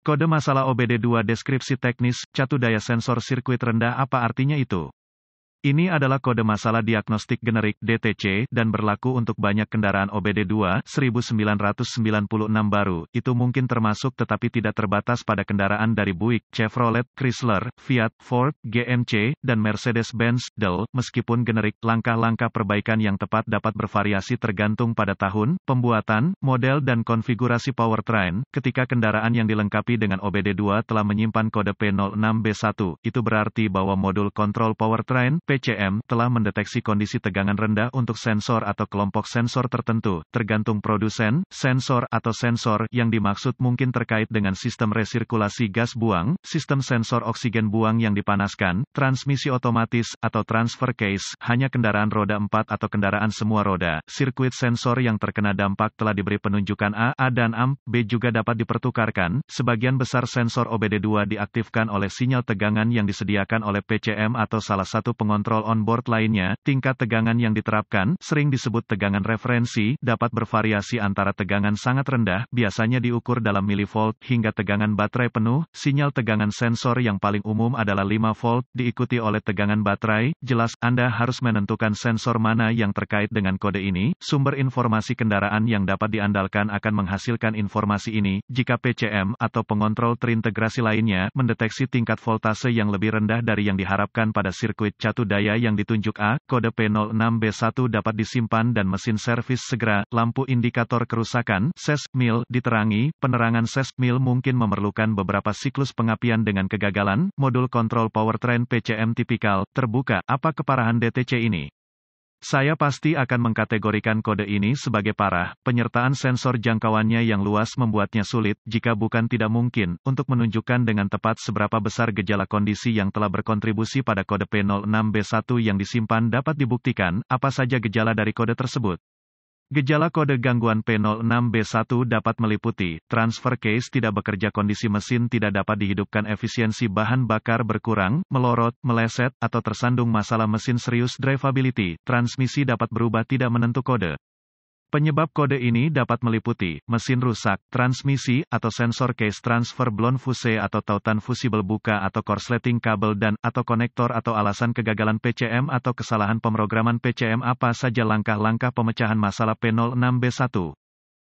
Kode masalah OBD2 deskripsi teknis, catu daya sensor sirkuit rendah apa artinya itu? Ini adalah kode masalah diagnostik generik (DTC) dan berlaku untuk banyak kendaraan OBD2 1996 baru. Itu mungkin termasuk tetapi tidak terbatas pada kendaraan dari Buick, Chevrolet, Chrysler, Fiat, Ford, GMC, dan Mercedes-Benz, Dell. Meskipun generik, langkah-langkah perbaikan yang tepat dapat bervariasi tergantung pada tahun, pembuatan, model dan konfigurasi powertrain. Ketika kendaraan yang dilengkapi dengan OBD2 telah menyimpan kode P06B1, itu berarti bahwa modul kontrol powertrain PCM telah mendeteksi kondisi tegangan rendah untuk sensor atau kelompok sensor tertentu, tergantung produsen. Sensor atau sensor yang dimaksud mungkin terkait dengan sistem resirkulasi gas buang, sistem sensor oksigen buang yang dipanaskan, transmisi otomatis, atau transfer case, hanya kendaraan roda 4 atau kendaraan semua roda. Sirkuit sensor yang terkena dampak telah diberi penunjukan A dan AMP, B juga dapat dipertukarkan. Sebagian besar sensor OBD2 diaktifkan oleh sinyal tegangan yang disediakan oleh PCM atau salah satu pengontrol onboard lainnya. Tingkat tegangan yang diterapkan, sering disebut tegangan referensi, dapat bervariasi antara tegangan sangat rendah, biasanya diukur dalam milivolt, hingga tegangan baterai penuh. Sinyal tegangan sensor yang paling umum adalah 5 volt, diikuti oleh tegangan baterai. Jelas, Anda harus menentukan sensor mana yang terkait dengan kode ini. Sumber informasi kendaraan yang dapat diandalkan akan menghasilkan informasi ini. Jika PCM atau pengontrol terintegrasi lainnya mendeteksi tingkat voltase yang lebih rendah dari yang diharapkan pada sirkuit catu daya yang ditunjuk A, kode P06B1 dapat disimpan dan mesin servis segera. Lampu indikator kerusakan, SES, mil, diterangi. Penerangan SES, mil mungkin memerlukan beberapa siklus pengapian dengan kegagalan. Modul kontrol powertrain PCM tipikal, terbuka. Apa keparahan DTC ini? Saya pasti akan mengkategorikan kode ini sebagai parah. Penyertaan sensor jangkauannya yang luas membuatnya sulit, jika bukan tidak mungkin, untuk menunjukkan dengan tepat seberapa besar gejala kondisi yang telah berkontribusi pada kode P06B1 yang disimpan dapat dibuktikan. Apa saja gejala dari kode tersebut? Gejala kode gangguan P06B1 dapat meliputi, transfer case tidak bekerja, kondisi mesin tidak dapat dihidupkan, efisiensi bahan bakar berkurang, melorot, meleset, atau tersandung, masalah mesin serius, drivability, transmisi dapat berubah tidak menentu. Kode penyebab kode ini dapat meliputi, mesin rusak, transmisi, atau sensor case transfer blown fuse atau tautan fusibel buka atau korsleting kabel dan, atau konektor, atau alasan kegagalan PCM atau kesalahan pemrograman PCM. Apa saja langkah-langkah pemecahan masalah P06B1?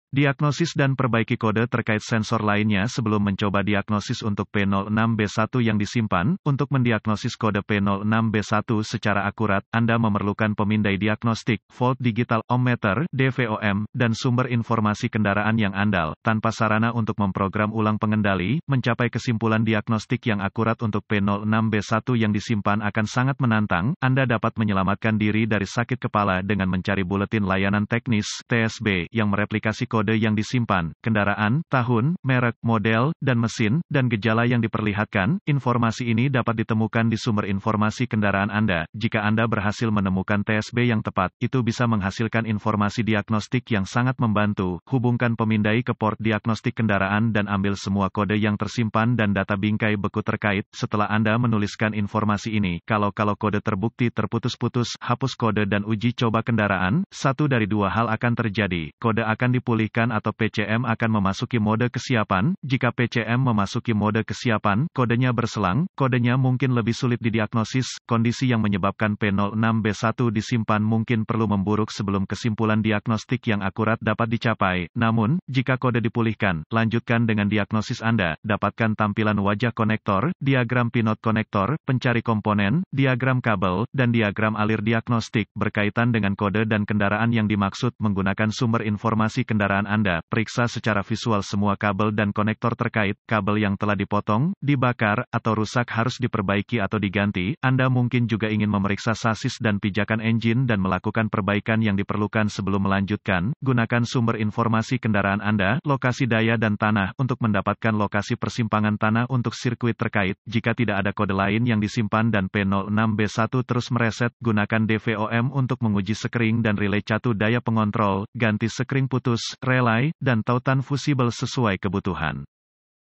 Diagnosis dan perbaiki kode terkait sensor lainnya sebelum mencoba diagnosis untuk P06B1 yang disimpan. Untuk mendiagnosis kode P06B1 secara akurat, Anda memerlukan pemindai diagnostik, volt digital, ohmmeter, DVOM, dan sumber informasi kendaraan yang andal. Tanpa sarana untuk memprogram ulang pengendali, mencapai kesimpulan diagnostik yang akurat untuk P06B1 yang disimpan akan sangat menantang. Anda dapat menyelamatkan diri dari sakit kepala dengan mencari buletin layanan teknis (TSB) yang mereplikasi kode yang disimpan, kendaraan, tahun, merek, model, dan mesin, dan gejala yang diperlihatkan. Informasi ini dapat ditemukan di sumber informasi kendaraan Anda. Jika Anda berhasil menemukan TSB yang tepat, itu bisa menghasilkan informasi diagnostik yang sangat membantu. Hubungkan pemindai ke port diagnostik kendaraan dan ambil semua kode yang tersimpan dan data bingkai beku terkait. Setelah Anda menuliskan informasi ini, kalau kode terbukti terputus-putus, hapus kode dan uji coba kendaraan. Satu dari dua hal akan terjadi. Kode akan dipulihkan atau PCM akan memasuki mode kesiapan. Jika PCM memasuki mode kesiapan, kodenya berselang, kodenya mungkin lebih sulit didiagnosis. Kondisi yang menyebabkan P06B1 disimpan mungkin perlu memburuk sebelum kesimpulan diagnostik yang akurat dapat dicapai. Namun, jika kode dipulihkan, lanjutkan dengan diagnosis Anda. Dapatkan tampilan wajah konektor, diagram pinot konektor, pencari komponen, diagram kabel, dan diagram alir diagnostik berkaitan dengan kode dan kendaraan yang dimaksud. Menggunakan sumber informasi kendaraan Anda, periksa secara visual semua kabel dan konektor terkait. Kabel yang telah dipotong, dibakar, atau rusak harus diperbaiki atau diganti. Anda mungkin juga ingin memeriksa sasis dan pijakan engine dan melakukan perbaikan yang diperlukan sebelum melanjutkan. Gunakan sumber informasi kendaraan Anda, lokasi daya dan tanah, untuk mendapatkan lokasi persimpangan tanah untuk sirkuit terkait. Jika tidak ada kode lain yang disimpan dan P06B1 terus mereset, gunakan DVOM untuk menguji sekring dan relay catu daya pengontrol. Ganti sekring putus, relay, dan tautan fusibel sesuai kebutuhan.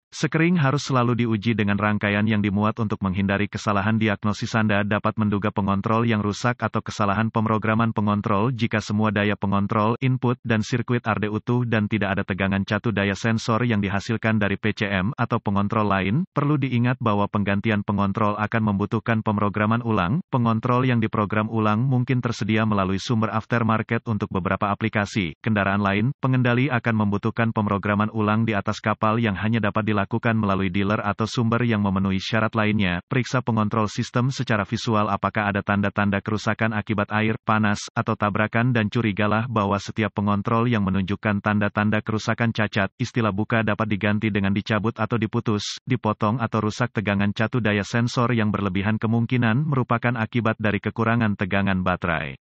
Sekering harus selalu diuji dengan rangkaian yang dimuat untuk menghindari kesalahan diagnosis. Anda dapat menduga pengontrol yang rusak atau kesalahan pemrograman pengontrol jika semua daya pengontrol, input, dan sirkuit RD utuh dan tidak ada tegangan catu daya sensor yang dihasilkan dari PCM atau pengontrol lain. Perlu diingat bahwa penggantian pengontrol akan membutuhkan pemrograman ulang. Pengontrol yang diprogram ulang mungkin tersedia melalui sumber aftermarket untuk beberapa aplikasi. Kendaraan lain, pengendali akan membutuhkan pemrograman ulang di atas kapal yang hanya dapat dilakukan melalui dealer atau sumber yang memenuhi syarat lainnya. Periksa pengontrol sistem secara visual apakah ada tanda-tanda kerusakan akibat air, panas, atau tabrakan dan curigalah bahwa setiap pengontrol yang menunjukkan tanda-tanda kerusakan cacat. Istilah buka dapat diganti dengan dicabut atau diputus, dipotong atau rusak. Tegangan catu daya sensor yang berlebihan kemungkinan merupakan akibat dari kekurangan tegangan baterai.